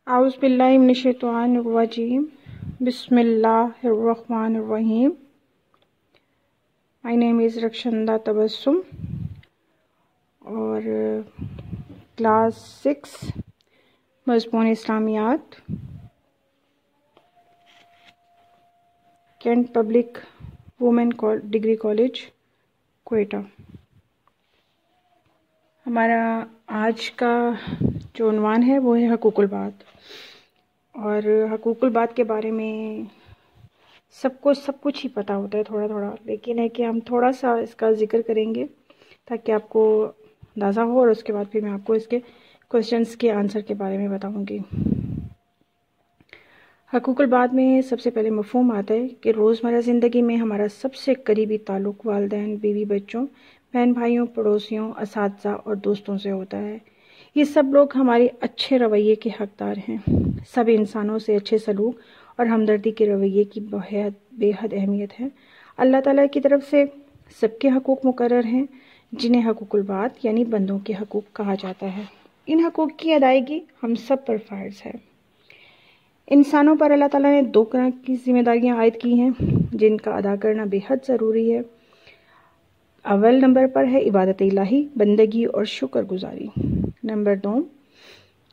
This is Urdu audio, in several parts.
اعوذ باللہ من الشیطان الرجیم بسم اللہ الرحمن الرحیم. My name is رکشندہ تبسم اور کلاس 6 مضمون اسلامیات Cantt public women degree college Quetta. ہمارا آج کا جو عنوان ہے وہ ہے حقوق البات. اور حقوق البات کے بارے میں سب کچھ ہی پتہ ہوتا ہے تھوڑا تھوڑا، لیکن ہے کہ ہم تھوڑا سا اس کا ذکر کریں گے تاکہ آپ کو اندازہ ہو، اور اس کے بعد پھر میں آپ کو اس کے کوشچنس کے آنسر کے بارے میں بتاؤں گی. حقوق البات میں سب سے پہلے مفہوم آتا ہے کہ روزمرہ زندگی میں ہمارا سب سے قریبی تعلق والدین، بیوی بچوں، بہن بھائیوں، پڑوسیوں، اساتذہ اور دوستوں سے ہوتا ہے. یہ سب لوگ ہمارے اچھے رویے کے حقدار ہیں. سب انسانوں سے اچھے سلوک اور ہمدردی کے رویے کی بے حد اہمیت ہے. اللہ تعالیٰ کی طرف سے سب کے حقوق مقرر ہیں جنہیں حقوق البات یعنی بندوں کے حقوق کہا جاتا ہے. ان حقوق کی ادائیگی ہم سب پر فرض ہے. انسانوں پر اللہ تعالیٰ نے 2 طرح کی ذمہ داریاں عائد کی ہیں جن کا ادا کرنا بے حد ضروری ہے. اول نمبر پر ہے عبادت الہی، بندگی اور شکر گزاری. نمبر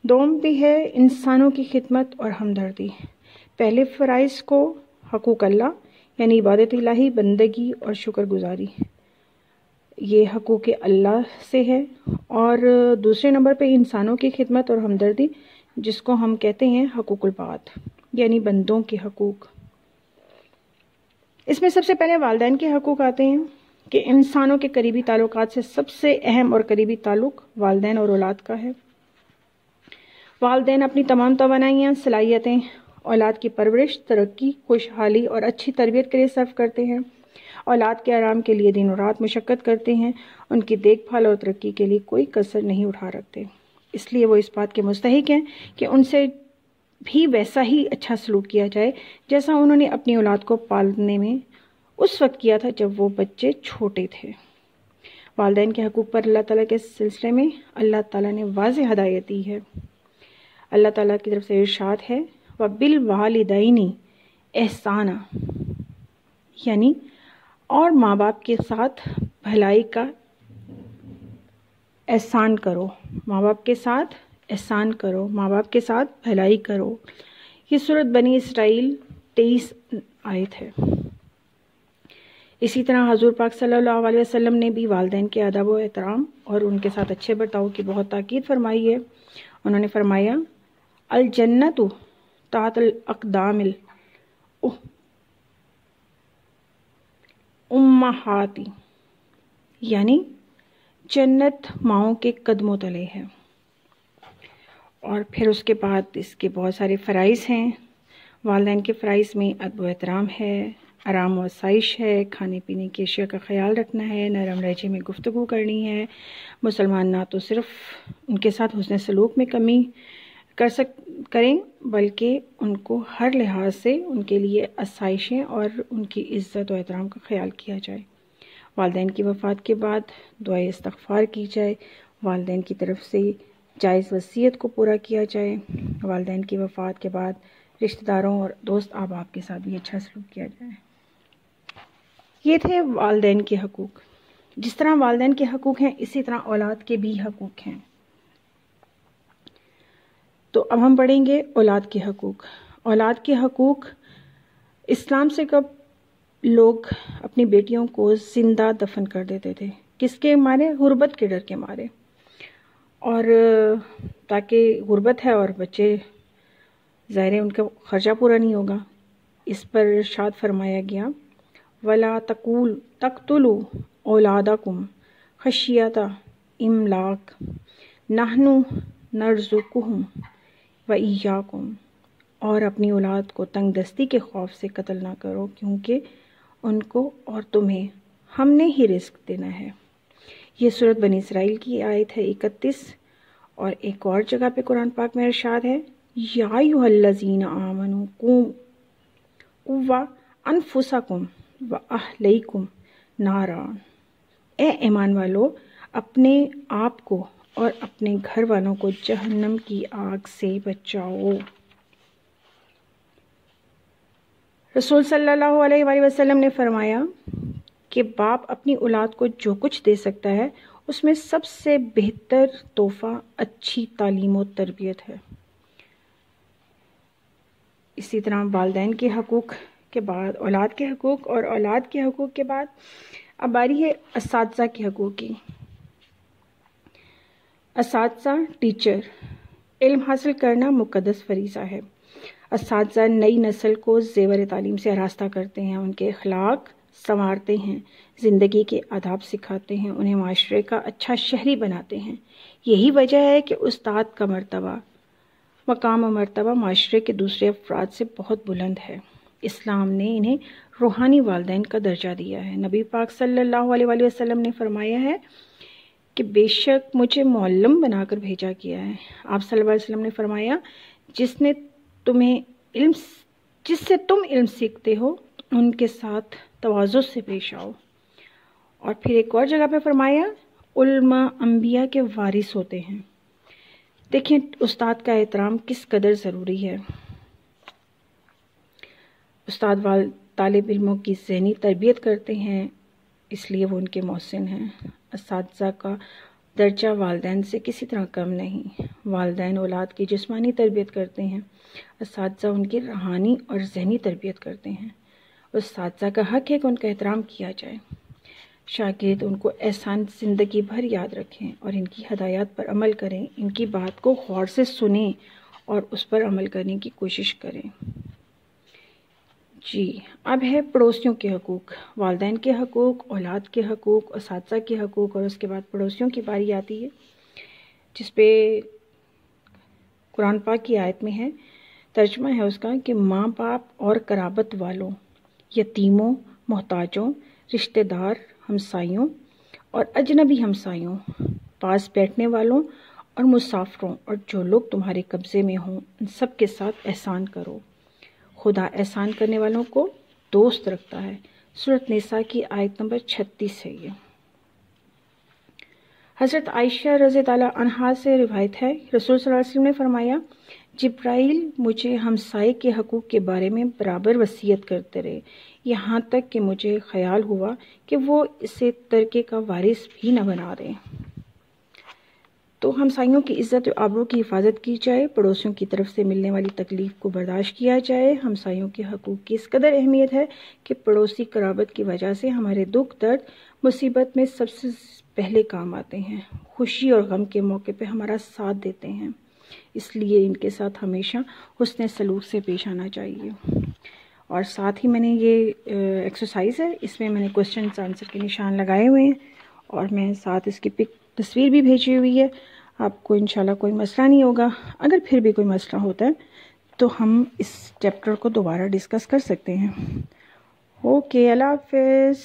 2 بھی ہے انسانوں کی خدمت اور ہمدردی. پہلے فرائض کو حقوق اللہ یعنی عبادت الہی، بندگی اور شکر گزاری، یہ حقوق اللہ سے ہے. اور دوسرے نمبر پہ انسانوں کی خدمت اور ہمدردی جس کو ہم کہتے ہیں حقوق البات یعنی بندوں کے حقوق. اس میں سب سے پہلے والدین کے حقوق آتے ہیں کہ انسانوں کے قریبی تعلقات سے سب سے اہم اور قریبی تعلق والدین اور اولاد کا ہے. والدین اپنی تمام توانائیاں، صلاحیتیں اولاد کی پرورش، ترقی، خوشحالی اور اچھی تربیت کے لیے صرف کرتے ہیں. اولاد کے آرام کے لیے دن و رات مشقت کرتے ہیں. ان کی دیکھ بھال اور ترقی کے لیے کوئی کسر نہیں اٹھا رکھتے. اس لیے وہ اس بات کے مستحق ہیں کہ ان سے بھی ویسا ہی اچھا سلوک کیا جائے جیسا انہوں نے اپنی اولاد کو پالنے میں اس وقت کیا تھا جب وہ بچے چھوٹے تھے. والدین کے حقوق پر اللہ تعالیٰ کے سلسلے میں اللہ تعالیٰ نے واضح ہدایت دی ہے. اللہ تعالیٰ کی طرف سے ارشاد ہے وَبِالْوَالِدَيْنِ إِحْسَانًا، یعنی اور ماں باپ کے ساتھ بھلائی کا احسان کرو. ماں باپ کے ساتھ احسان کرو، ماں باپ کے ساتھ بھلائی کرو. یہ سورۃ بنی اسرائیل 23 آیت ہے. اسی طرح حضور پاک صلی اللہ علیہ وسلم نے بھی والدین کے ادب و احترام اور ان کے ساتھ اچھے برتاؤ کی بہت تاکید فرمائی ہے. انہوں نے فرمایا الجنت تحت الاقدام الامہات، یعنی جنت ماؤں کے قدموں تلے ہے. اور پھر اس کے بعد اس کے بہت سارے فرائض ہیں. والدین کے فرائض میں ادب و احترام ہے، آرام و آسائش ہے، کھانے پینے کی اشیاء کا خیال رکھنا ہے، نرم لہجے میں گفتگو کرنی ہے. مسلمان نہ تو صرف ان کے ساتھ حسن سلوک میں کمی کریں بلکہ ان کو ہر لحاظ سے ان کے لیے آسائشیں اور ان کی عزت و احترام کا خیال کیا جائے. والدین کی وفات کے بعد دعائے استغفار کی جائے. والدین کی طرف سے جائز وصیت کو پورا کیا جائے. والدین کی وفات کے بعد رشتہ داروں اور دوست احباب کے ساتھ بھی اچھا سلوک کیا جائے. یہ تھے والدین کے حقوق. جس طرح والدین کے حقوق ہیں اسی طرح اولاد کے بھی حقوق ہیں. تو اب ہم پڑھیں گے اولاد کے حقوق. اولاد کے حقوق اسلام سے قبل لوگ اپنی بیٹیوں کو زندہ دفن کر دیتے تھے. کس کے مارے؟ غربت کے ڈر کے مارے. اور تاکہ غربت ہے اور بچے ظاہر ان کا خرچہ پورا نہیں ہوگا، اس پر ارشاد فرمایا گیا وَلَا تَقْتُلُوا أَوْلَادَكُمْ خَشْيَةَ إِمْلَاقٍ نَحْنُ نَرْزُقُهُمْ وَإِيَّاكُمْ، اور اپنی اولاد کو تنگ دستی کے خوف سے قتل نہ کرو کیونکہ ان کو اور تمہیں ہم نے ہی رزق دینا ہے. یہ سورۃ بنی اسرائیل کی آیت ہے 31. اور ایک اور جگہ پہ قرآن پاک میں ارشاد ہے یا ایھا الذین آمنوا قوا انفسکم واہلیکم نارا، اے ایمان والو اپنے آپ کو اور اپنے گھر والوں کو جہنم کی آگ سے بچاؤ۔ رسول صلی اللہ علیہ وآلہ وسلم نے فرمایا کہ باپ اپنی اولاد کو جو کچھ دے سکتا ہے اس میں سب سے بہتر تحفہ اچھی تعلیم و تربیت ہے۔ اسی طرح والدین کے حقوق کے بعد اولاد کے حقوق، اور اولاد کے حقوق کے بعد اب باری ہے اساتذہ کے حقوق کی۔ اساتذہ، ٹیچر، علم حاصل کرنا مقدس فریضہ ہے۔ اساتذہ نئی نسل کو زیور تعلیم سے آراستہ کرتے ہیں، ان کے اخلاق سنوارتے ہیں، زندگی کے آداب سکھاتے ہیں، انہیں معاشرے کا اچھا شہری بناتے ہیں۔ یہی وجہ ہے کہ استاد کا مقام و مرتبہ معاشرے کے دوسرے افراد سے بہت بلند ہے۔ اسلام نے انہیں روحانی والدین کا درجہ دیا ہے۔ نبی پاک صلی اللہ علیہ وآلہ وسلم نے فرمایا ہے کہ بے شک مجھے معلم بنا کر بھیجا گیا ہے۔ آپ صلی اللہ علیہ وسلم نے فرمایا جس سے تم علم سیکھتے ہو ان کے ساتھ تواضع سے پیش آؤ۔ اور پھر ایک اور جگہ پہ فرمایا علماء انبیاء کے وارث ہوتے ہیں۔ دیکھیں استاد کا احترام کس قدر ضروری ہے۔ استاد طالب علموں کی ذہنی تربیت کرتے ہیں، اس لیے وہ ان کے محسن ہیں۔ اساتذہ کا درجہ والدین سے کسی طرح کم نہیں۔ والدین اولاد کی جسمانی تربیت کرتے ہیں، اساتذہ ان کی روحانی اور ذہنی تربیت کرتے ہیں۔ اساتذہ کا حق ہے کہ ان کا احترام کیا جائے۔ شاگرد ان کو احسان زندگی بھر یاد رکھیں اور ان کی ہدایات پر عمل کریں، ان کی بات کو غور سے سنیں اور اس پر عمل کرنے کی کوشش کریں۔ جی اب ہے پڑوسیوں کے حقوق، والدین کے حقوق، اولاد کے حقوق، اساتذہ کے حقوق، اور اس کے بعد پڑوسیوں کی باری آتی ہے، جس پہ قرآن پاک کی آیت میں ہے، ترجمہ ہے اس کا کہ ماں باپ اور قرابت والوں، یتیموں، محتاجوں، رشتہ دار، ہمسائیوں اور اجنبی ہمسائیوں، پاس بیٹھنے والوں اور مسافروں، اور جو لوگ تمہارے قبضے میں ہوں ان سب کے ساتھ احسان کرو۔ خدا احسان کرنے والوں کو دوست رکھتا ہے۔ سورۃ نساء کی آیت نمبر 36 ہے یہ۔ حضرت عائشہ رضی اللہ عنہا سے روایت ہے، رسول صلی اللہ علیہ وسلم نے فرمایا جبرائیل مجھے ہمسائے کے حقوق کے بارے میں برابر وصیت کرتے رہے، یہاں تک کہ مجھے خیال ہوا کہ وہ اسے ترکے کا وارث بھی نہ بنا دیں۔ تو ہمسائیوں کی عزت و آبرو کی حفاظت کی جائے، پڑوسیوں کی طرف سے ملنے والی تکلیف کو برداشت کیا جائے۔ ہمسائیوں کے حقوق کی اس قدر اہمیت ہے کہ پڑوسی قرابت کی وجہ سے ہمارے دکھ درد مصیبت میں سب سے پہلے کام آتے ہیں، خوشی اور غم کے موقع پہ ہمارا ساتھ دیتے ہیں، اس لیے ان کے ساتھ ہمیشہ حسن سلوک سے پیش آنا چاہیے۔ اور ساتھ ہی میں نے یہ ایکسرسائز ہے، اس میں نے کوسچنز آنسر کے نشان لگائے ہوئے ہیں، اور میں ساتھ اس کی تصویر بھی بھیجی ہوئی ہے۔ آپ کو انشاءاللہ کوئی مسئلہ نہیں ہوگا۔ اگر پھر بھی کوئی مسئلہ ہوتا ہے تو ہم اس چیپٹر کو دوبارہ ڈسکس کر سکتے ہیں۔ اوکے، اللہ حافظ۔